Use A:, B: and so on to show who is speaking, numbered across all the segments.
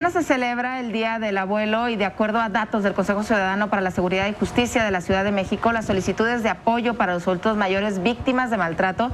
A: Se celebra el Día del Abuelo y de acuerdo a datos del Consejo Ciudadano para la Seguridad y Justicia de la Ciudad de México, las solicitudes de apoyo para los adultos mayores víctimas de maltrato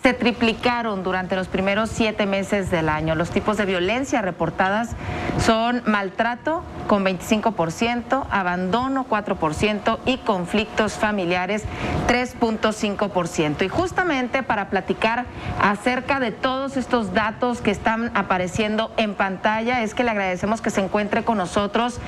A: se triplicaron durante los primeros 7 meses del año. Los tipos de violencia reportadas son maltrato con 25%, abandono 4% y conflictos familiares 3.5%. Y justamente para platicar acerca de todos estos datos que están apareciendo en pantalla es que le agradecemos que se encuentre con nosotros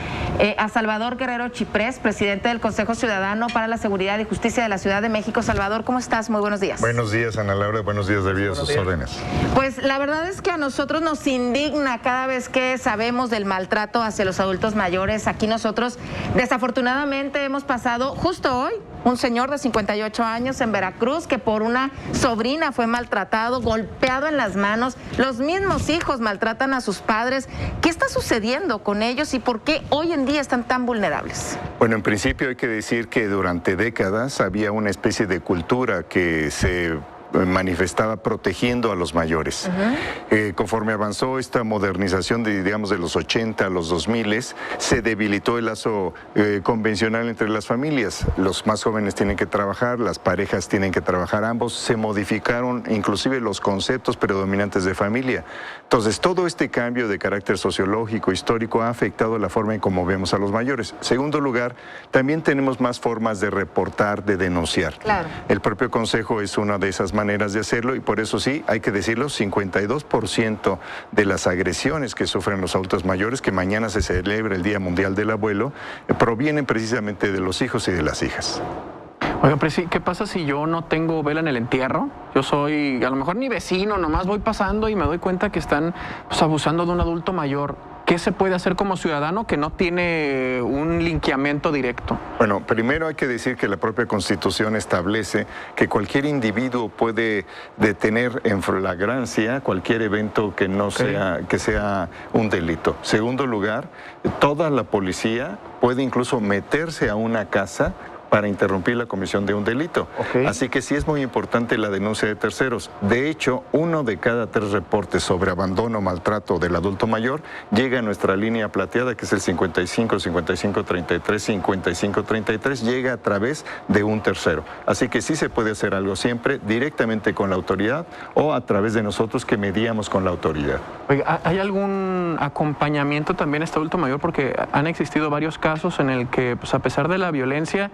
A: a Salvador Guerrero Chiprés, presidente del Consejo Ciudadano para la Seguridad y Justicia de la Ciudad de México. Salvador, ¿cómo estás? Muy buenos días.
B: Buenos días, Ana Laura. Buenos días, David, a sus órdenes.
A: Pues la verdad es que a nosotros nos indigna cada vez que sabemos del maltrato hacia los adultos mayores. Aquí nosotros desafortunadamente hemos pasado justo hoy un señor de 58 años en Veracruz que por una sobrina fue maltratado, golpeado en las manos. Los mismos hijos maltratan a sus padres. ¿Qué está sucediendo con ellos y por qué hoy en día están tan vulnerables?
B: Bueno, en principio hay que decir que durante décadas había una especie de cultura que se manifestaba protegiendo a los mayores. Conforme avanzó esta modernización de los 80 a los 2000, se debilitó el lazo convencional entre las familias. Los más jóvenes tienen que trabajar, las parejas tienen que trabajar ambos, se modificaron inclusive los conceptos predominantes de familia. Entonces, todo este cambio de carácter sociológico, histórico, ha afectado la forma en cómo vemos a los mayores. Segundo lugar, también tenemos más formas de reportar, de denunciar.
A: Claro.
B: El propio Consejo es una de esas maneras de hacerlo y por eso sí, hay que decirlo, 52% de las agresiones que sufren los adultos mayores, que mañana se celebra el Día Mundial del Abuelo, provienen precisamente de los hijos y de las hijas.
C: Oiga, Presi, ¿qué pasa si yo no tengo vela en el entierro? Yo soy, a lo mejor ni vecino, nomás voy pasando y me doy cuenta que están abusando de un adulto mayor. ¿Qué se puede hacer como ciudadano que no tiene un linkeamiento directo?
B: Bueno, primero hay que decir que la propia Constitución establece que cualquier individuo puede detener en flagrancia cualquier evento que no sea un delito. Segundo lugar, toda la policía puede incluso meterse a una casa para interrumpir la comisión de un delito. Así que sí es muy importante la denuncia de terceros. De hecho, 1 de cada 3 reportes sobre abandono o maltrato del adulto mayor llega a nuestra línea plateada, que es el 55 55 33 55 33, llega a través de un tercero. Así que sí se puede hacer algo siempre directamente con la autoridad o a través de nosotros que mediamos con la autoridad.
C: Oiga, ¿hay algún acompañamiento también a este adulto mayor? Porque han existido varios casos en el que, pues, a pesar de la violencia,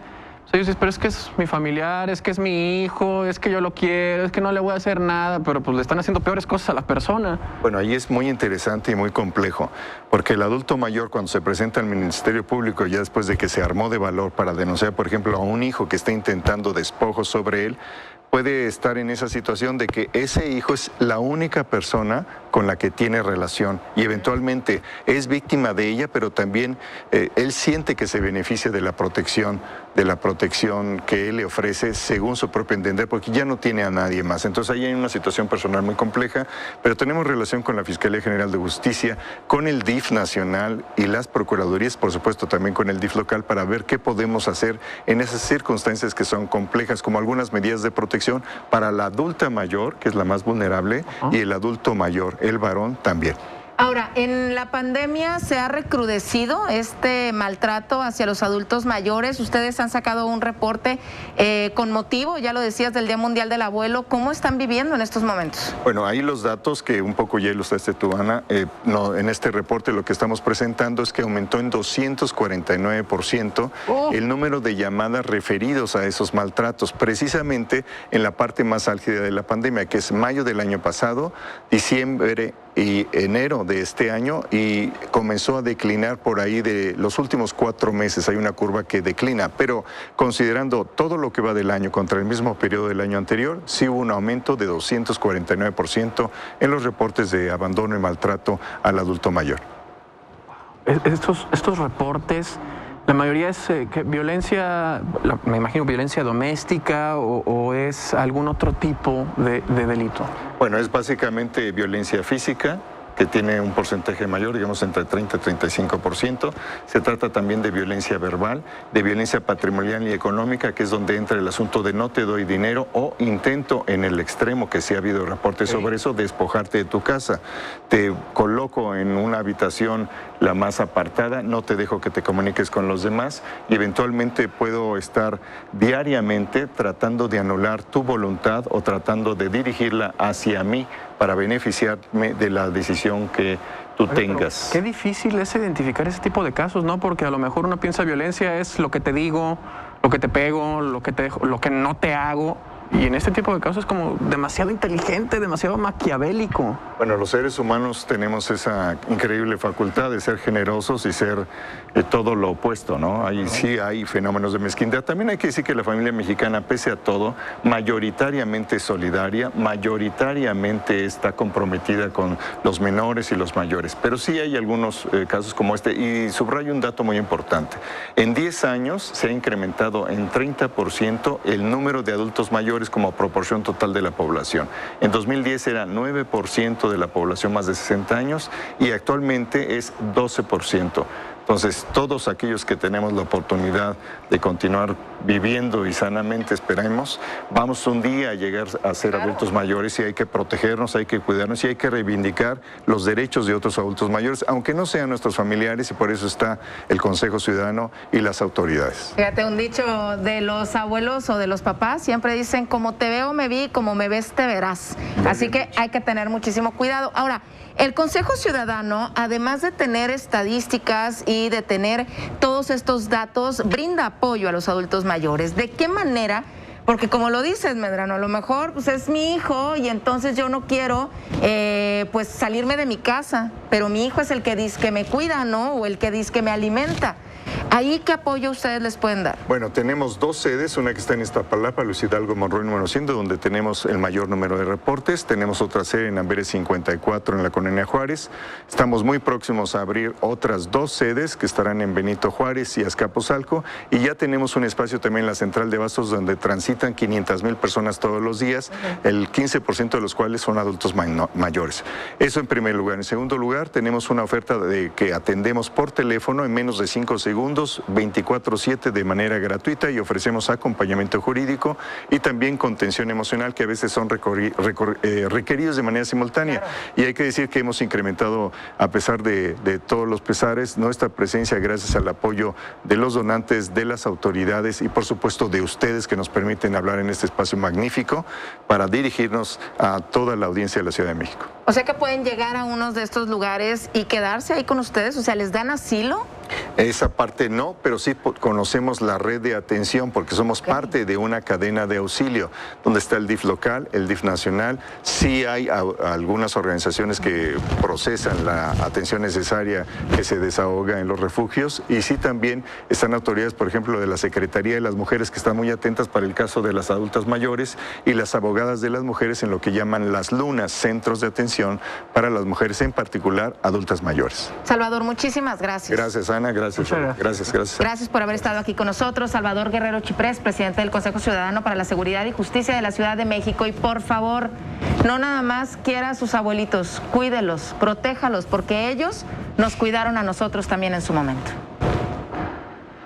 C: ellos dicen, pero es que es mi familiar, es que es mi hijo, es que yo lo quiero, es que no le voy a hacer nada, pero pues le están haciendo peores cosas a la persona.
B: Bueno, ahí es muy interesante y muy complejo, porque el adulto mayor cuando se presenta al Ministerio Público, ya después de que se armó de valor para denunciar, por ejemplo, a un hijo que está intentando despojos sobre él, puede estar en esa situación de que ese hijo es la única persona con la que tiene relación y eventualmente es víctima de ella, pero también él siente que se beneficia de la protección que él le ofrece según su propio entender, porque ya no tiene a nadie más. Entonces ahí hay una situación personal muy compleja, pero tenemos relación con la Fiscalía General de Justicia, con el DIF nacional y las procuradurías, por supuesto también con el DIF local, para ver qué podemos hacer en esas circunstancias que son complejas, como algunas medidas de protección para la adulta mayor, que es la más vulnerable, y el adulto mayor, el varón, también.
A: Ahora, en la pandemia se ha recrudecido este maltrato hacia los adultos mayores. Ustedes han sacado un reporte con motivo, ya lo decías, del Día Mundial del Abuelo. ¿Cómo están viviendo en estos momentos?
B: Bueno, ahí los datos que un poco ya ilustraste tú, Ana, en este reporte lo que estamos presentando es que aumentó en 249% el número de llamadas referidos a esos maltratos, precisamente en la parte más álgida de la pandemia, que es mayo del año pasado, diciembre y enero de este año, y comenzó a declinar por ahí de los últimos 4 meses. Hay una curva que declina, pero considerando todo lo que va del año contra el mismo periodo del año anterior, sí hubo un aumento de 249% en los reportes de abandono y maltrato al adulto mayor.
C: Estos reportes, la mayoría es violencia, me imagino violencia doméstica o es algún otro tipo de delito.
B: Bueno, es básicamente violencia física, que tiene un porcentaje mayor, digamos entre 30 y 35%. Se trata también de violencia verbal, de violencia patrimonial y económica, que es donde entra el asunto de no te doy dinero o intento en el extremo, que sí ha habido reportes sobre eso, despojarte de tu casa. Te coloco en una habitación la más apartada, no te dejo que te comuniques con los demás y eventualmente puedo estar diariamente tratando de anular tu voluntad o tratando de dirigirla hacia mí para beneficiarme de la decisión que tú tengas.
C: Qué difícil es identificar ese tipo de casos, ¿no? Porque a lo mejor uno piensa violencia es lo que te digo, lo que te pego, lo que no te hago. Y en este tipo de casos es como demasiado inteligente, demasiado maquiavélico.
B: Bueno, los seres humanos tenemos esa increíble facultad de ser generosos y ser todo lo opuesto, ¿no? Ahí sí hay fenómenos de mezquindad. También hay que decir que la familia mexicana, pese a todo, mayoritariamente es solidaria, mayoritariamente está comprometida con los menores y los mayores. Pero sí hay algunos casos como este. Y subrayo un dato muy importante. En 10 años se ha incrementado en 30% el número de adultos mayores como proporción total de la población. En 2010 era 9% de la población más de 60 años y actualmente es 12%. Entonces, todos aquellos que tenemos la oportunidad de continuar viviendo y sanamente, esperemos, vamos un día a llegar a ser adultos mayores y hay que protegernos, hay que cuidarnos y hay que reivindicar los derechos de otros adultos mayores, aunque no sean nuestros familiares, y por eso está el Consejo Ciudadano y las autoridades.
A: Fíjate, un dicho de los abuelos o de los papás siempre dicen, como te veo me vi, como me ves te verás. Así que hay que tener muchísimo cuidado. Ahora, el Consejo Ciudadano, además de tener estadísticas y de tener todos estos datos, brinda apoyo a los adultos mayores. ¿De qué manera? Porque como lo dices, Medrano, a lo mejor pues es mi hijo y entonces yo no quiero pues salirme de mi casa, pero mi hijo es el que dice que me cuida, ¿no? O el que dice que me alimenta. ¿Ahí qué apoyo ustedes les pueden dar?
B: Bueno, tenemos 2 sedes, una que está en Iztapalapa, Luis Hidalgo Monroy número 100, donde tenemos el mayor número de reportes. Tenemos otra sede en Amberes 54, en la Colonia Juárez. Estamos muy próximos a abrir otras 2 sedes que estarán en Benito Juárez y Azcapotzalco. Y ya tenemos un espacio también en la Central de Abastos donde transitan 500,000 personas todos los días, el 15% de los cuales son adultos mayores. Eso en primer lugar. En segundo lugar, tenemos una oferta de que atendemos por teléfono en menos de 5 segundos, 24/7 de manera gratuita y ofrecemos acompañamiento jurídico y también contención emocional que a veces son requeridos de manera simultánea. Claro. Y hay que decir que hemos incrementado, a pesar de todos los pesares, nuestra presencia gracias al apoyo de los donantes, de las autoridades y por supuesto de ustedes que nos permiten hablar en este espacio magnífico para dirigirnos a toda la audiencia de la Ciudad de México.
A: O sea que pueden llegar a unos de estos lugares y quedarse ahí con ustedes, o sea, ¿les dan asilo?
B: Esa parte no, pero sí conocemos la red de atención porque somos parte de una cadena de auxilio, donde está el DIF local, el DIF nacional. Sí hay algunas organizaciones que procesan la atención necesaria que se desahoga en los refugios y sí también están autoridades, por ejemplo, de la Secretaría de las Mujeres que están muy atentas para el caso de las adultas mayores y las abogadas de las mujeres en lo que llaman las lunas, centros de atención para las mujeres, en particular adultas mayores.
A: Salvador, muchísimas gracias.
B: Gracias, Ana. Gracias.
A: Gracias por haber estado aquí con nosotros. Salvador Guerrero Chiprés, presidente del Consejo Ciudadano para la Seguridad y Justicia de la Ciudad de México. Y por favor, no nada más quiera a sus abuelitos, cuídelos, protéjalos, porque ellos nos cuidaron a nosotros también en su momento.